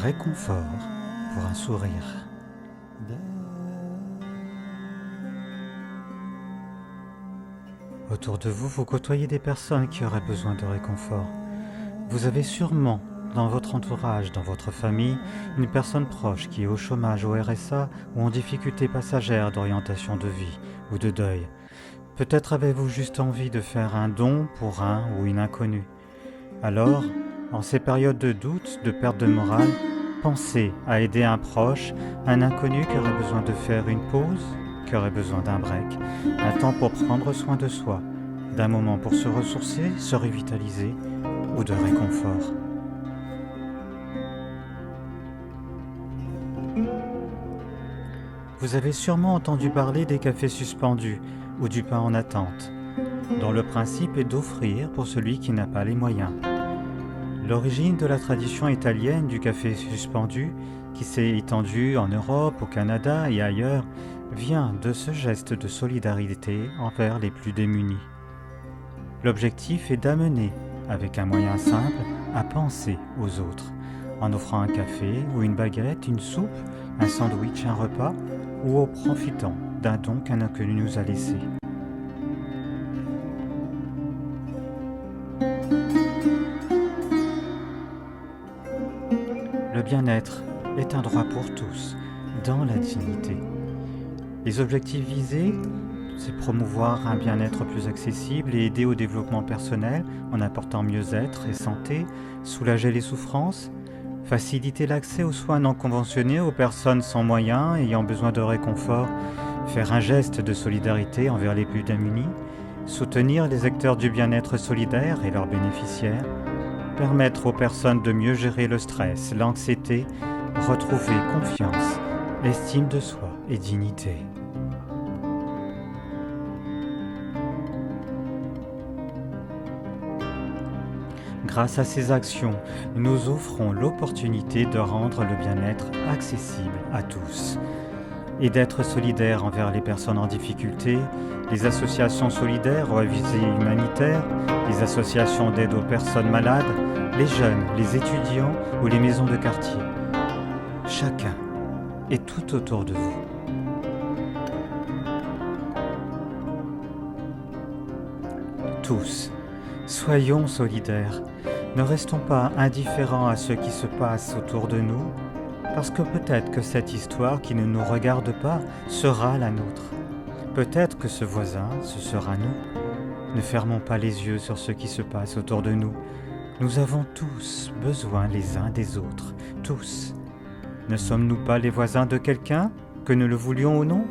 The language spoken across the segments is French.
réconfort pour un sourire. Autour de vous, vous côtoyez des personnes qui auraient besoin de réconfort. Vous avez sûrement dans votre entourage, dans votre famille, une personne proche qui est au chômage, au RSA ou en difficulté passagère d'orientation de vie ou de deuil. Peut-être avez-vous juste envie de faire un don pour un ou une inconnue. Alors, en ces périodes de doute, de perte de morale, pensez à aider un proche, un inconnu qui aurait besoin de faire une pause, qui aurait besoin d'un break, un temps pour prendre soin de soi, d'un moment pour se ressourcer, se revitaliser ou de réconfort. Vous avez sûrement entendu parler des cafés suspendus ou du pain en attente, dont le principe est d'offrir pour celui qui n'a pas les moyens. L'origine de la tradition italienne du café suspendu, qui s'est étendue en Europe, au Canada et ailleurs, vient de ce geste de solidarité envers les plus démunis. L'objectif est d'amener, avec un moyen simple, à penser aux autres, en offrant un café ou une baguette, une soupe, un sandwich, un repas, ou en profitant d'un don qu'un inconnu nous a laissé. Le bien-être est un droit pour tous, dans la dignité. Les objectifs visés, c'est promouvoir un bien-être plus accessible et aider au développement personnel en apportant mieux-être et santé, soulager les souffrances, faciliter l'accès aux soins non conventionnés aux personnes sans moyens ayant besoin de réconfort, faire un geste de solidarité envers les plus démunis, soutenir les acteurs du bien-être solidaire et leurs bénéficiaires, permettre aux personnes de mieux gérer le stress, l'anxiété, retrouver confiance, estime de soi et dignité. Grâce à ces actions, nous offrons l'opportunité de rendre le bien-être accessible à tous et d'être solidaires envers les personnes en difficulté, les associations solidaires ou à visée humanitaire, les associations d'aide aux personnes malades, les jeunes, les étudiants ou les maisons de quartier. Chacun est tout autour de vous. Tous, soyons solidaires. Ne restons pas indifférents à ce qui se passe autour de nous, parce que peut-être que cette histoire qui ne nous regarde pas sera la nôtre. Peut-être que ce voisin, ce sera nous. Ne fermons pas les yeux sur ce qui se passe autour de nous. Nous avons tous besoin les uns des autres, tous. Ne sommes-nous pas les voisins de quelqu'un, que nous le voulions ou non ?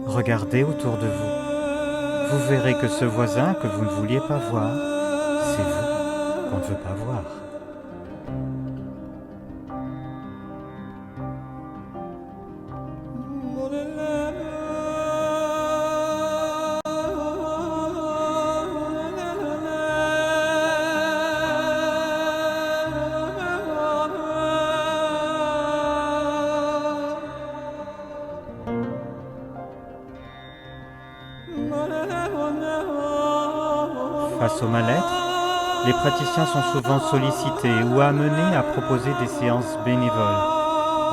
Regardez autour de vous. Vous verrez que ce voisin que vous ne vouliez pas voir, c'est vous qu'on ne veut pas voir. Face au mal-être, les praticiens sont souvent sollicités ou amenés à proposer des séances bénévoles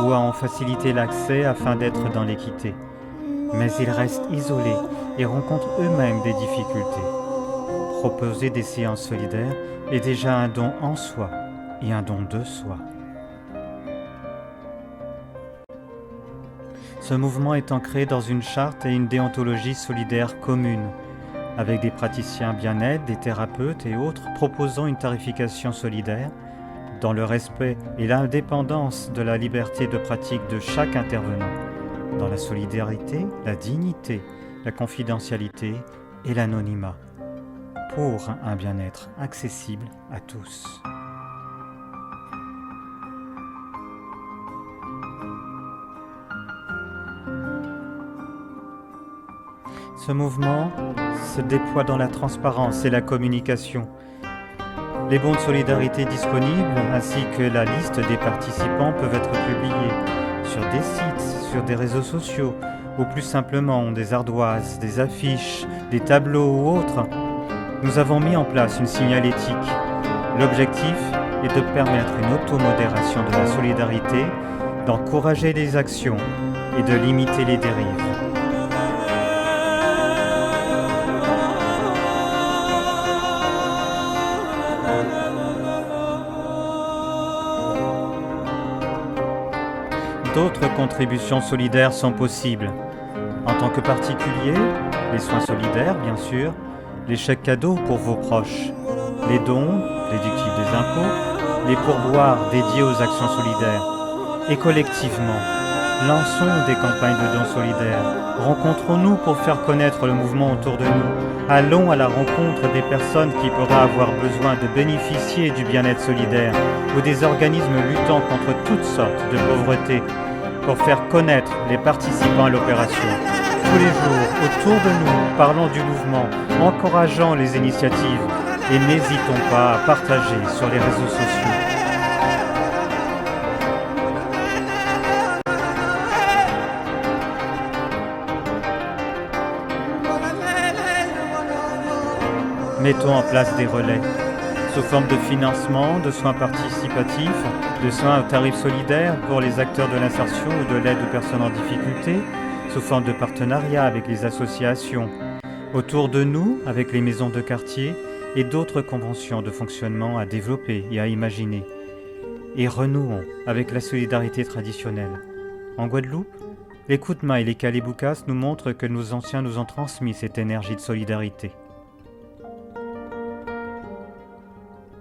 ou à en faciliter l'accès afin d'être dans l'équité. Mais ils restent isolés et rencontrent eux-mêmes des difficultés. Proposer des séances solidaires est déjà un don en soi et un don de soi. Ce mouvement est ancré dans une charte et une déontologie solidaire commune, avec des praticiens bien-être, des thérapeutes et autres proposant une tarification solidaire, dans le respect et l'indépendance de la liberté de pratique de chaque intervenant, dans la solidarité, la dignité, la confidentialité et l'anonymat, pour un bien-être accessible à tous. Ce mouvement se déploie dans la transparence et la communication. Les bons de solidarité disponibles ainsi que la liste des participants peuvent être publiés sur des sites, sur des réseaux sociaux ou plus simplement des ardoises, des affiches, des tableaux ou autres. Nous avons mis en place une signalétique. L'objectif et de permettre une automodération de la solidarité, d'encourager les actions et de limiter les dérives. D'autres contributions solidaires sont possibles. En tant que particulier, les soins solidaires, bien sûr, les chèques cadeaux pour vos proches, les dons, déductibles des impôts, les pourboires dédiés aux actions solidaires. Et collectivement, lançons des campagnes de dons solidaires. Rencontrons-nous pour faire connaître le mouvement autour de nous. Allons à la rencontre des personnes qui pourraient avoir besoin de bénéficier du bien-être solidaire ou des organismes luttant contre toutes sortes de pauvreté pour faire connaître les participants à l'opération. Tous les jours, autour de nous, parlons du mouvement, encourageant les initiatives et n'hésitons pas à partager sur les réseaux sociaux. Mettons en place des relais, sous forme de financement, de soins participatifs, de soins au tarif solidaire pour les acteurs de l'insertion ou de l'aide aux personnes en difficulté, sous forme de partenariat avec les associations, autour de nous avec les maisons de quartier et d'autres conventions de fonctionnement à développer et à imaginer. Et renouons avec la solidarité traditionnelle. En Guadeloupe, les Koutma et les Kaleboukas nous montrent que nos anciens nous ont transmis cette énergie de solidarité.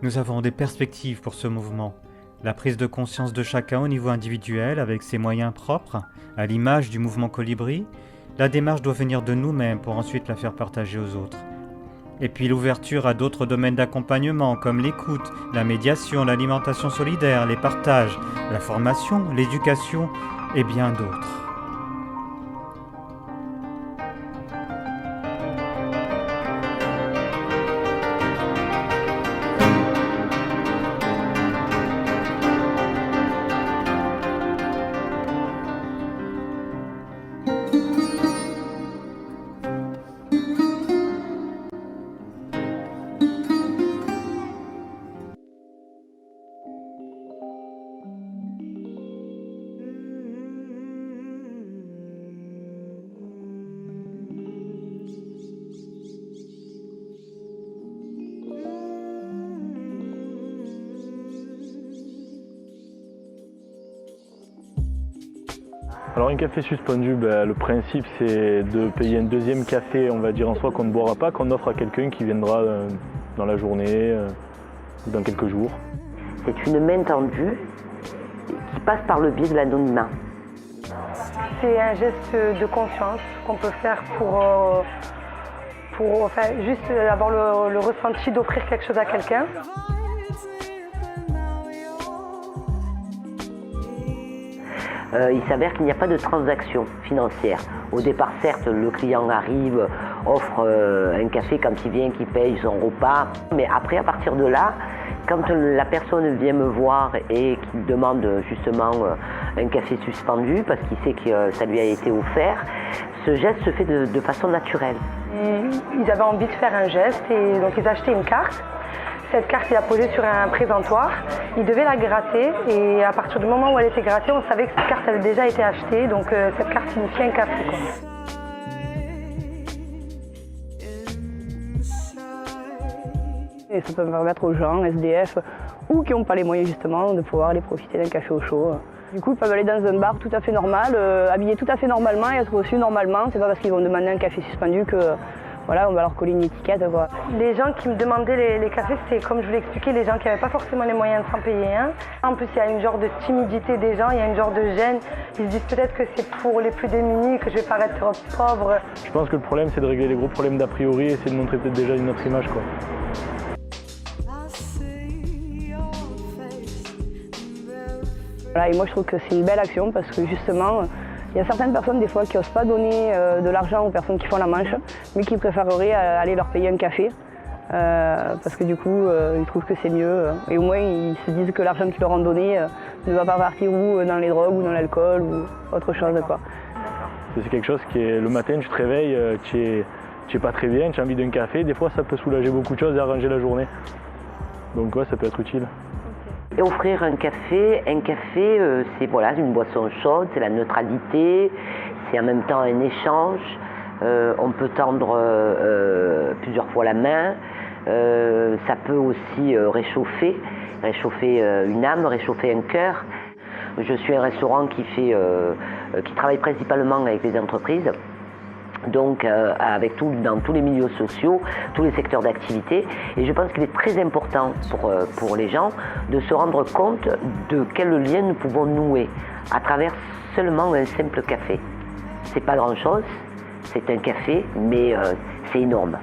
Nous avons des perspectives pour ce mouvement. La prise de conscience de chacun au niveau individuel avec ses moyens propres, à l'image du mouvement Colibri, la démarche doit venir de nous-mêmes pour ensuite la faire partager aux autres. Et puis l'ouverture à d'autres domaines d'accompagnement comme l'écoute, la médiation, l'alimentation solidaire, les partages, la formation, l'éducation et bien d'autres. Alors un café suspendu, le principe c'est de payer un deuxième café, on va dire en soi, qu'on ne boira pas, qu'on offre à quelqu'un qui viendra dans la journée ou dans quelques jours. C'est une main tendue qui passe par le biais de l'anonymat. C'est un geste de conscience qu'on peut faire pour juste avoir le ressenti d'offrir quelque chose à quelqu'un. Il s'avère qu'il n'y a pas de transaction financière. Au départ, certes, le client arrive, offre un café quand il vient, qu'il paye son repas. Mais après, à partir de là, quand la personne vient me voir et qu'il demande justement un café suspendu, parce qu'il sait que ça lui a été offert, ce geste se fait de façon naturelle. Ils avaient envie de faire un geste et donc ils achetaient une carte. Cette carte, il a posée sur un présentoir, il devait la gratter et à partir du moment où elle était grattée, on savait que cette carte avait déjà été achetée, donc cette carte signifiait un café. Et ça peut permettre aux gens, SDF, ou qui n'ont pas les moyens justement de pouvoir aller profiter d'un café au chaud. Du coup, ils peuvent aller dans un bar tout à fait normal, habillés tout à fait normalement et être reçus normalement. C'est pas parce qu'ils vont demander un café suspendu que voilà, on va leur coller une étiquette, quoi. Les gens qui me demandaient les cafés, c'est comme je vous l'ai expliqué, les gens qui n'avaient pas forcément les moyens de s'en payer un. En plus, il y a une genre de timidité des gens, il y a une genre de gêne. Ils se disent peut-être que c'est pour les plus démunis, que je vais paraître pauvre. Je pense que le problème, c'est de régler les gros problèmes d'a priori et essayer de montrer peut-être déjà une autre image, quoi. Voilà, et moi, je trouve que c'est une belle action parce que justement, il y a certaines personnes des fois qui n'osent pas donner de l'argent aux personnes qui font la manche, mais qui préféreraient aller leur payer un café parce que du coup ils trouvent que c'est mieux et au moins ils se disent que l'argent qu'ils leur ont donné ne va pas partir ou dans les drogues ou dans l'alcool ou autre chose, quoi. C'est quelque chose qui est le matin, tu te réveilles, tu es pas très bien, tu as envie d'un café, des fois ça peut soulager beaucoup de choses et arranger la journée. Donc ouais, ça peut être utile. Okay. Et offrir un café, c'est voilà, une boisson chaude, c'est la neutralité, c'est en même temps un échange. On peut tendre plusieurs fois la main. Ça peut aussi réchauffer une âme, réchauffer un cœur. Je suis un restaurant qui travaille principalement avec les entreprises, donc dans tous les milieux sociaux, tous les secteurs d'activité. Et je pense qu'il est très important pour les gens de se rendre compte de quel lien nous pouvons nouer à travers seulement un simple café. C'est pas grand-chose, c'est un café, mais c'est énorme.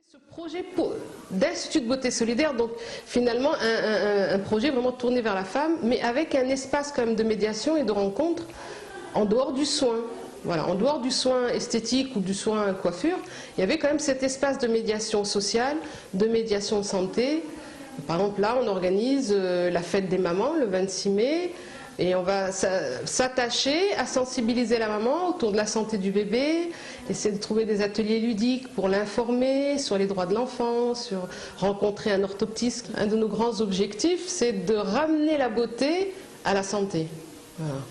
Ce projet d'Institut de beauté solidaire, donc finalement un projet vraiment tourné vers la femme, mais avec un espace quand même de médiation et de rencontre en dehors du soin. Voilà, en dehors du soin esthétique ou du soin coiffure, il y avait quand même cet espace de médiation sociale, de médiation de santé. Par exemple, là, on organise la fête des mamans le 26 mai. Et on va s'attacher à sensibiliser la maman autour de la santé du bébé, essayer de trouver des ateliers ludiques pour l'informer sur les droits de l'enfant, sur rencontrer un orthoptiste. Un de nos grands objectifs, c'est de ramener la beauté à la santé. Voilà.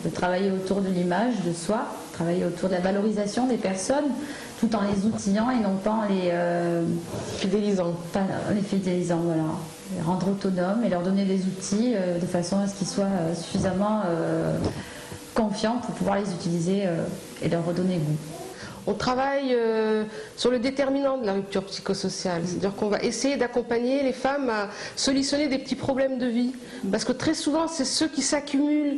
De travailler autour de l'image de soi, travailler autour de la valorisation des personnes, tout en les outillant et non pas en les fidélisant. Les fidélisant, voilà. Les rendre autonomes et leur donner des outils de façon à ce qu'ils soient suffisamment confiants pour pouvoir les utiliser et leur redonner goût. On travaille sur le déterminant de la rupture psychosociale, c'est-à-dire qu'on va essayer d'accompagner les femmes à solutionner des petits problèmes de vie, parce que très souvent c'est ceux qui s'accumulent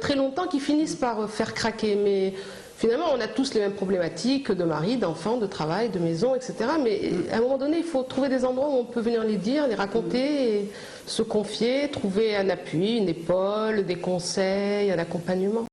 très longtemps qui finissent par faire craquer, mais finalement on a tous les mêmes problématiques de mari, d'enfants, de travail, de maison, etc. Mais à un moment donné il faut trouver des endroits où on peut venir les dire, les raconter, et se confier, trouver un appui, une épaule, des conseils, un accompagnement.